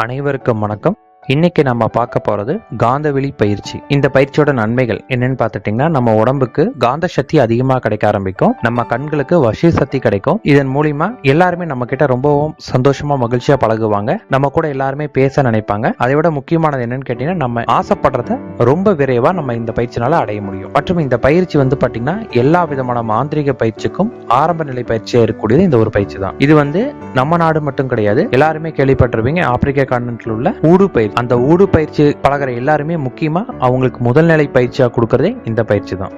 அனைவருக்கும் வணக்கம். இன்னைக்கு நம்ம பார்க்க போறது காந்தவெளி பயிற்சி. இந்த பயிற்சியோட நன்மைகள் என்னன்னு பார்த்துட்டீங்கன்னா, நம்ம உடம்புக்கு காந்த சக்தி அதிகமா கிடைக்க ஆரம்பிக்கும். நம்ம கண்களுக்கு வசி சக்தி கிடைக்கும். இதன் மூலியமா எல்லாருமே நம்ம கிட்ட ரொம்பவும் சந்தோஷமா மகிழ்ச்சியா பழகுவாங்க. நம்ம கூட எல்லாருமே பேச நினைப்பாங்க. அதை விட முக்கியமானது என்னன்னு கேட்டீங்கன்னா, நம்ம ஆசைப்படுறத ரொம்ப விரைவா நம்ம இந்த பயிற்சினால அடைய முடியும். மற்றும் இந்த பயிற்சி பாத்தீங்கன்னா எல்லா விதமான மாந்திரிக பயிற்சிக்கும் ஆரம்ப நிலை பயிற்சியா இருக்கக்கூடியது இந்த ஒரு பயிற்சி தான். இது நம்ம நாடு மட்டும் கிடையாது, எல்லாருமே கேள்விப்பட்டிருப்பீங்க. ஆப்பிரிக்கா கான்டினென்ட்ல உள்ள ஊடு பயிற்சி, அந்த ஊடு பயிற்சி பழகிற எல்லாருமே முக்கியமா அவங்களுக்கு முதல் நிலை பயிற்சியா கொடுக்கறதே இந்த பயிற்சி தான்.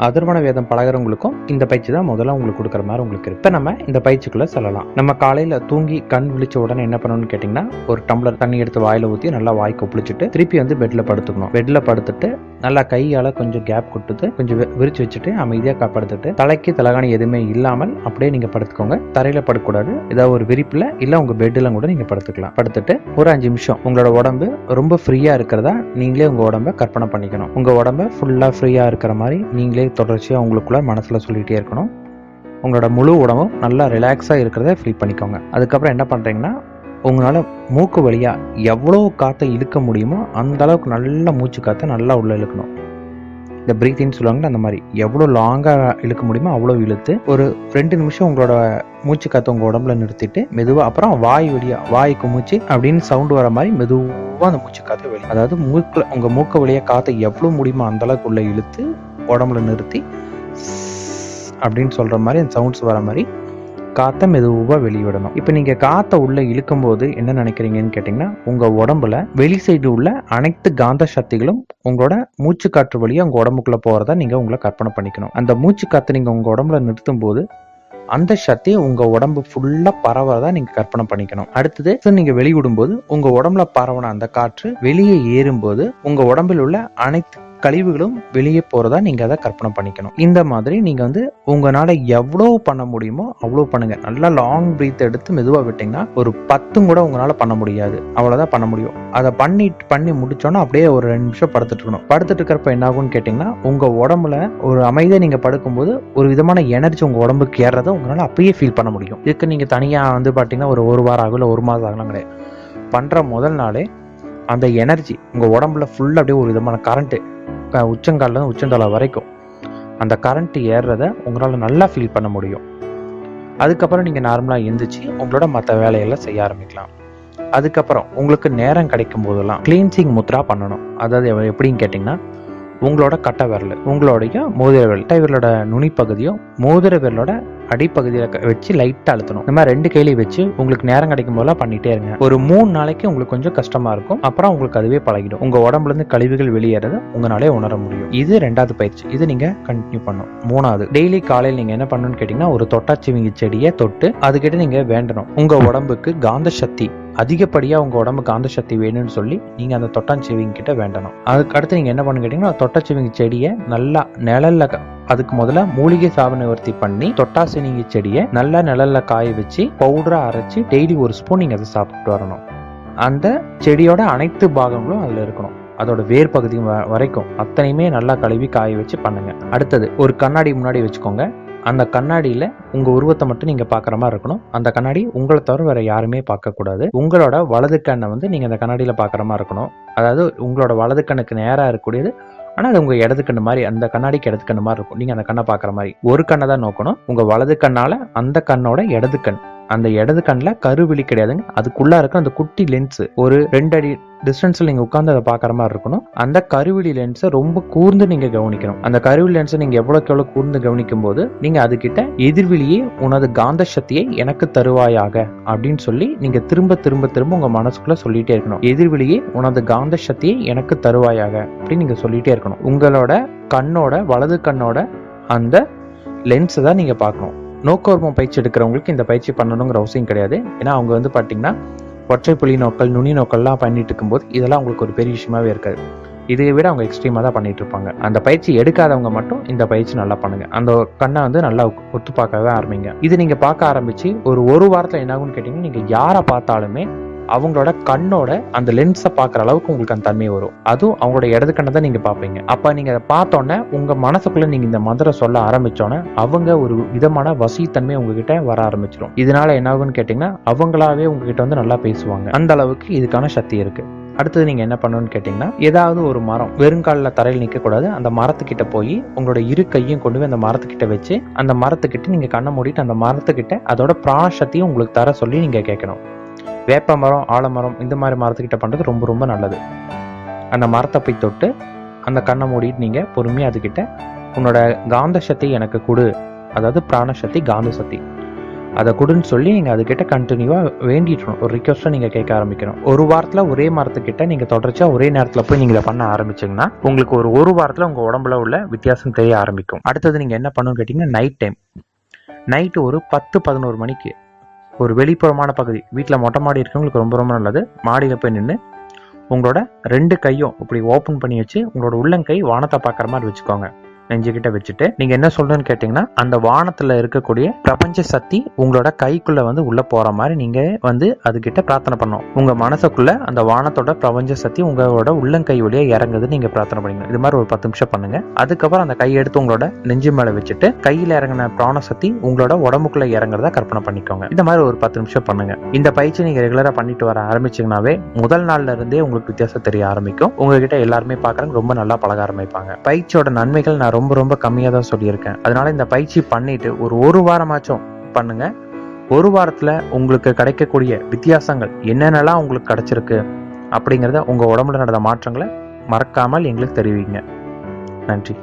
அதர்வன வேதம் பழகிறவங்களுக்கும் இந்த பயிற்சி தான் முதல்ல உங்களுக்கு கொடுக்குற மாதிரி உங்களுக்கு இருக்கு. இப்ப நம்ம இந்த பயிற்சிக்குள்ள சொல்லலாம். நம்ம காலையில தூங்கி கண் விழிச்ச உடனே என்ன பண்ணணும்னு கேட்டீங்கன்னா, ஒரு டம்ளர் தண்ணி எடுத்து வாயில ஊற்றி நல்லா வாய் கொப்பளிச்சுட்டு திருப்பி பெட்ல படுத்துக்கணும். பெட்ல படுத்துட்டு நல்லா கையால கொஞ்சம் கேப் கொடுத்துட்டு கொஞ்சம் விரிச்சு வச்சுட்டு அமைதியா படுத்துட்டு தலைக்கு தலகாணி எதுவுமே இல்லாமல் அப்படியே நீங்க படுத்துக்கோங்க. தரையில படுக்கக்கூடாது. ஏதாவது ஒரு விரிப்புல இல்ல உங்க பெட்ல கூட நீங்க படுத்துக்கலாம். படுத்துட்டு ஒரு 5 நிமிஷம் உங்களோட உடம்பு ரொம்ப ஃப்ரீயா இருக்கிறதா நீங்களே உங்க உடம்ப கற்பனை பண்ணிக்கணும். உங்க உடம்ப ஃபுல்லா ஃப்ரீயா இருக்கிற மாதிரி நீங்களே தொடர்ச்சியா உங்களுக்குள்ள மனசுல சொல்லிட்டே இருக்கணும். உங்களோட முழு உடம்பும் நல்லா ரிலாக்ஸா இருக்கிறத ஃபீல் பண்ணிக்கோங்க. அதுக்கப்புறம் என்ன பண்றீங்கன்னா, உங்களால மூக்கு வழியா எவ்வளவு காத்தை இழுக்க முடியுமோ அந்த அளவுக்கு நல்ல மூச்சு காத்தை நல்லா உள்ள இழுக்கணும். இந்த பிரீத்தின்னு சொல்லுவாங்க, அந்த மாதிரி எவ்வளவு லாங்கா இழுக்க முடியுமோ அவ்வளவு இழுத்து ஒரு 2 நிமிஷம் உங்களோட மூச்சு காத்தை உங்க உடம்புல நிறுத்திட்டு மெதுவா அப்புறம் வாய் வழியா வாய்க்கு மூச்சு அப்படின்னு சவுண்ட் வர மாதிரி மெதுவா அந்த மூச்சு காத்தை வெளியே, அதாவது உங்க மூக்கு வழியா காத்தை எவ்வளவு முடியுமோ அந்த அளவுக்கு உள்ள இழுத்து உடம்புல நிறுத்தி அப்படின்னு சொல்ற மாதிரி அந்த சவுண்ட்ஸ் வர மாதிரி காத்தை மெதுவா வெளியிடணும். இப்ப நீங்க காத்தை உள்ள இழுக்கும் போது என்ன நினைக்கிறீங்கன்னு கேட்டீங்கன்னா, உங்க உடம்புல வெளி சைடு உள்ள அனைத்து காந்த சக்திகளும் உங்களோட மூச்சு காற்று வழியா உங்க உடம்புக்குள்ள போறதா நீங்க உங்களை கற்பனை பண்ணிக்கணும். அந்த மூச்சு காத்தை நீங்க உங்க உடம்புல நிறுத்தும் போது அந்த சக்தி உங்க உடம்பு ஃபுல்லா பரவறதா நீங்க கற்பனை பண்ணிக்கணும். அடுத்தது நீங்க வெளியிடும் போது உங்க உடம்புல பரவன அந்த காற்று வெளியே ஏறும்போது உங்க உடம்பில் உள்ள அனைத்து கழிவுகளும் வெளியே போறதா நீங்க அதை கற்பனை பண்ணிக்கணும். இந்த மாதிரி நீங்க உங்களால எவ்வளவு பண்ண முடியுமோ அவ்வளவு பண்ணுங்க. நல்லா லாங் பிரீத் எடுத்து மெதுவா விட்டீங்கன்னா ஒரு 10 கூட உங்களால பண்ண முடியாது, அவ்வளவுதான் பண்ண முடியும். அதை பண்ணி முடிச்சோன்னா அப்படியே ஒரு 2 நிமிஷம் படுத்துட்டு இருக்கணும். படுத்துட்டு இருக்கிறப்ப என்ன ஆகும்னு கேட்டீங்கன்னா, உங்க உடம்புல ஒரு அமைதியா நீங்க படுக்கும்போது ஒரு விதமான எனர்ஜி உங்க உடம்புக்கு ஏறதை உங்களால அப்பயே ஃபீல் பண்ண முடியும். இதுக்கு நீங்க தனியா பாத்தீங்கன்னா ஒரு வாரம் ஆகும், இல்ல 1 மாதம் ஆகலாம் கிடையாது. பண்ற முதல் நாளே அந்த எனர்ஜி உங்க உடம்புல ஃபுல்லா அப்படியே ஒரு விதமான கரண்ட் உச்சங்கால உச்சந்தலை வரைக்கும் அந்த கரண்ட் ஏறுறத உங்களால நல்லா ஃபீல் பண்ண முடியும். அதுக்கப்புறம் நீங்க நார்மலா எந்திரிச்சு உங்களோட மற்ற வேலையெல்லாம் செய்ய ஆரம்பிக்கலாம். அதுக்கப்புறம் உங்களுக்கு நேரம் கிடைக்கும் போதெல்லாம் கிளீன்சிங் முத்ரா பண்ணணும். அதாவது எப்படின்னு கேட்டீங்கன்னா, உங்களோட கட்டை விரல், உங்களுடைய மோதிர விரல், கட்டை விரலோட நுனி பகுதியும் மோதிர விரலோட அடிப்பகுதியில வச்சு லைட்டா அழுத்தணும். இந்த மாதிரி 2 கையிலையும் வச்சு உங்களுக்கு நேரம் கிடைக்கும் போதெல்லாம் பண்ணிட்டே இருங்க. ஒரு 3 நாளைக்கு உங்களுக்கு கொஞ்சம் கஷ்டமா இருக்கும், அப்புறம் உங்களுக்கு அதுவே பழகிடும். உங்க உடம்புல இருந்து கழிவுகள் வெளியேறத உங்களாலே உணர முடியும். இது 2வது பயிற்சி. இது நீங்க கண்டினியூ பண்ணும். 3வது, டெய்லி காலையில் நீங்க என்ன பண்ணணும்னு கேட்டீங்கன்னா, ஒரு தொட்டாச்சிவிங்கி செடியை தொட்டு அதுக்கிட்ட நீங்க வேண்டணும். உங்க உடம்புக்கு காந்த சக்தி அதிகப்படியா உங்க உடம்புக்கு காந்த சக்தி வேணும்னு சொல்லி நீங்க அந்த தொட்டாச்சிவிங்கி கிட்ட வேண்டணும். அதுக்கு அடுத்து நீங்க என்ன பண்ணு கேட்டீங்கன்னா, தொட்டாச்சிவிங்கி செடியை நல்லா நிழல்ல, அதுக்கு முதல்ல மூலிகை சாப நிவர்த்தி பண்ணி தொட்டாசினிங்கி செடியை நல்லா நிழல்ல காய வச்சு பவுடரா அரைச்சு டெய்லி 1 ஸ்பூன் நீங்க அதை சாப்பிட்டு வரணும். அந்த செடியோட அனைத்து பாகங்களும் அதுல இருக்கணும். அதோட வேர் பகுதி வரைக்கும் அத்தனையுமே நல்லா கழுவி காய வச்சு பண்ணுங்க. அடுத்தது, ஒரு கண்ணாடி முன்னாடி வச்சுக்கோங்க. அந்த கண்ணாடியில உங்க உருவத்தை மட்டும் நீங்க பாக்குற மாதிரி இருக்கணும். அந்த கண்ணாடி உங்களை தவிர வேற யாருமே பார்க்க கூடாது. உங்களோட வலது கண்ணை நீங்க அந்த கண்ணாடியில பாக்குற மாதிரி இருக்கணும். அதாவது உங்களோட வலது கண்ணுக்கு நேரா இருக்கக்கூடியது, ஆனா அது உங்க இடது கண்ணு மாதிரி, அந்த கண்ணாடிக்கு இடது கண்ணு மாதிரி இருக்கும். நீங்க அந்த கண்ணை பாக்குற மாதிரி ஒரு கண்ணை தான் நோக்கணும். உங்க வலது கண்ணால அந்த கண்ணோட இடது கண், அந்த இடது கண்ணுல கருவிழி கிடையாதுங்க, அதுக்குள்ள இருக்க அந்த குட்டி லென்ஸ் ஒரு 2 அடி டிஸ்டன்ஸ்ல நீங்க உட்கார்ந்து அதை பாக்குற மாதிரி இருக்கணும். அந்த கருவிழி லென்ஸை ரொம்ப கூர்ந்து நீங்க கவனிக்கணும். அந்த கருவிழி லென்ஸை நீங்க எவ்வளவு கூர்ந்து கவனிக்கும் போது நீங்க அதுகிட்ட எதிர்விழியே உனது காந்த சக்தியை எனக்கு தருவாயாக அப்படின்னு சொல்லி நீங்க திரும்ப திரும்ப திரும்ப உங்க மனசுக்குள்ள சொல்லிட்டே இருக்கணும். எதிர்விழியே உனது காந்த சக்தியை எனக்கு தருவாயாக அப்படின்னு நீங்க சொல்லிட்டே இருக்கணும். உங்களோட கண்ணோட வலது கண்ணோட அந்த லென்ஸ் தான் நீங்க பார்க்கணும். நோக்கோர்மம் பயிற்சி எடுக்கிறவங்களுக்கு இந்த பயிற்சி பண்ணணுங்கிற அவசியம் கிடையாது. ஏன்னா அவங்க பாத்தீங்கன்னா ஒற்றை புள்ளி நோக்கல், நுனி நோக்கல்லாம் பண்ணிட்டு இருக்கும்போது இதெல்லாம் உங்களுக்கு ஒரு பெரிய விஷயமாவே இருக்காது. இதை விட அவங்க எக்ஸ்ட்ரீமா தான் பண்ணிட்டு இருப்பாங்க. அந்த பயிற்சி எடுக்காதவங்க மட்டும் இந்த பயிற்சி நல்லா பண்ணுங்க. அந்த கண்ணை நல்லா ஒத்து பார்க்கவே ஆரம்பிங்க. இது நீங்க பார்க்க ஆரம்பிச்சு ஒரு வாரத்துல என்ன ஆகும்னு கேட்டீங்கன்னா, நீங்க யாரை பார்த்தாலுமே அவங்களோட கண்ணோட அந்த லென்ஸை பார்க்குற அளவுக்கு உங்களுக்கு அந்த தன்மை வரும். அதுவும் அவங்களோட இடது கண்ணை தான் நீங்க பார்ப்பீங்க. அப்ப நீங்க அதை பார்த்தோன்னே உங்க மனசுக்குள்ள நீங்க இந்த மந்திரம் சொல்ல ஆரம்பிச்சோன்னே அவங்க ஒரு விதமான வசித்தன்மை உங்ககிட்ட வர ஆரம்பிச்சிடும். இதனால என்ன ஆகும்னு கேட்டீங்கன்னா அவங்களாவே உங்ககிட்ட வந்து நல்லா பேசுவாங்க. அந்த அளவுக்கு இதுக்கான சக்தி இருக்கு. அடுத்தது நீங்க என்ன பண்ணணும்னு கேட்டீங்கன்னா, ஏதாவது ஒரு மரம் வெறுங்காலில் தரையில் நிற்க கூடாது. அந்த மரத்துக்கிட்ட போய் உங்களோட இரு கையும் கொண்டு போய் அந்த மரத்துக்கிட்ட வச்சு அந்த மரத்துக்கிட்ட நீங்க கண்ணை மூடிட்டு அந்த மரத்துக்கிட்ட அதோட பிராணசக்தியும் உங்களுக்கு தர சொல்லி நீங்க கேட்கணும். வேப்ப மரம், ஆலமரம் இந்த மாதிரி மரத்துக்கிட்ட பண்றது ரொம்ப ரொம்ப நல்லது. அந்த மரத்தை போய் தொட்டு அந்த கண்ணை மூடிட்டு நீங்க பொறுமையா அதுக்கிட்ட உன்னோட காந்த சக்தி எனக்கு கொடு, அதாவது பிராணசக்தி, காந்த சக்தி அதை கொடுன்னு சொல்லி நீங்க அதுக்கிட்ட கண்டினியூவா வேண்டிட்டு ஒரு ரிக்வஸ்ட்டை நீங்க கேட்க ஆரம்பிக்கணும். ஒரு வாரத்துல ஒரே மரத்துக்கிட்ட நீங்க தொடர்ச்சியா ஒரே நேரத்துல போய் நீங்க இதை பண்ண ஆரம்பிச்சீங்கன்னா உங்களுக்கு ஒரு வாரத்துல உங்க உடம்புல உள்ள வித்தியாசம் தெரிய ஆரம்பிக்கும். அடுத்தது நீங்க என்ன பண்ணணும்னு கேட்டீங்கன்னா, நைட் டைம் நைட்டு ஒரு 10-11 மணிக்கு ஒரு வெளிப்புறமான பகுதி, வீட்டில் மொட்டை மாடி இருக்கவங்களுக்கு ரொம்ப ரொம்ப நல்லது. மாடியில் போய் நின்று உங்களோட 2 கையும் இப்படி ஓப்பன் பண்ணி வச்சு உங்களோட உள்ளங்கை வானத்தை பார்க்குற மாதிரி வச்சுக்கோங்க. நெஞ்சுக்கிட்ட வச்சுட்டு நீங்க என்ன சொல்றேன்னு கேட்டீங்கன்னா, அந்த வானத்துல இருக்கக்கூடிய பிரபஞ்ச சக்தி உங்களோட கைக்குள்ள வந்து உள்ள போற மாதிரி நீங்க வந்து அதுகிட்ட பிரார்த்தனை பண்ணணும். உங்க மனசுக்குள்ள அந்த வானத்தோட பிரபஞ்ச சக்தி உங்களோட உள்ளங்கை வழியா இறங்குது நீங்க பிரார்த்தனை பண்ணிக்கணும். இது மாதிரி ஒரு 10 நிமிஷம் பண்ணுங்க. அதுக்கப்புறம் அந்த கையை எடுத்து உங்களோட நெஞ்சு மேல வச்சுட்டு கையில இறங்கின பிராண சக்தி உங்களோட உடம்புக்குள்ள இறங்குறதா கற்பனை பண்ணிக்கோங்க. இந்த மாதிரி ஒரு 10 நிமிஷம் பண்ணுங்க. இந்த பயிற்சி நீங்க ரெகுலரா பண்ணிட்டு வர ஆரம்பிச்சீங்கன்னாவே முதல் நாள்ல இருந்தே உங்களுக்கு வித்தியாசம் தெரிய ஆரம்பிக்கும். உங்ககிட்ட எல்லாருமே பாக்குறாங்க, ரொம்ப நல்லா பழக ஆரம்பிப்பாங்க. பயிற்சியோட நன்மைகள் நான் ரொம்ப ரொம்ப கம்மியா தான் சொல்லியிருக்கேன். அதனால இந்த பயிற்சி பண்ணிட்டு ஒரு வாரமாச்சும் பண்ணுங்க. ஒரு வாரத்துல உங்களுக்கு கிடைக்கக்கூடிய வித்தியாசங்கள் என்னென்னலாம் உங்களுக்கு கிடைச்சிருக்கு அப்படிங்கிறத உங்க உடம்புல நடந்த மாற்றங்களை மறக்காமல் எங்களுக்கு தெரிவிங்க. நன்றி.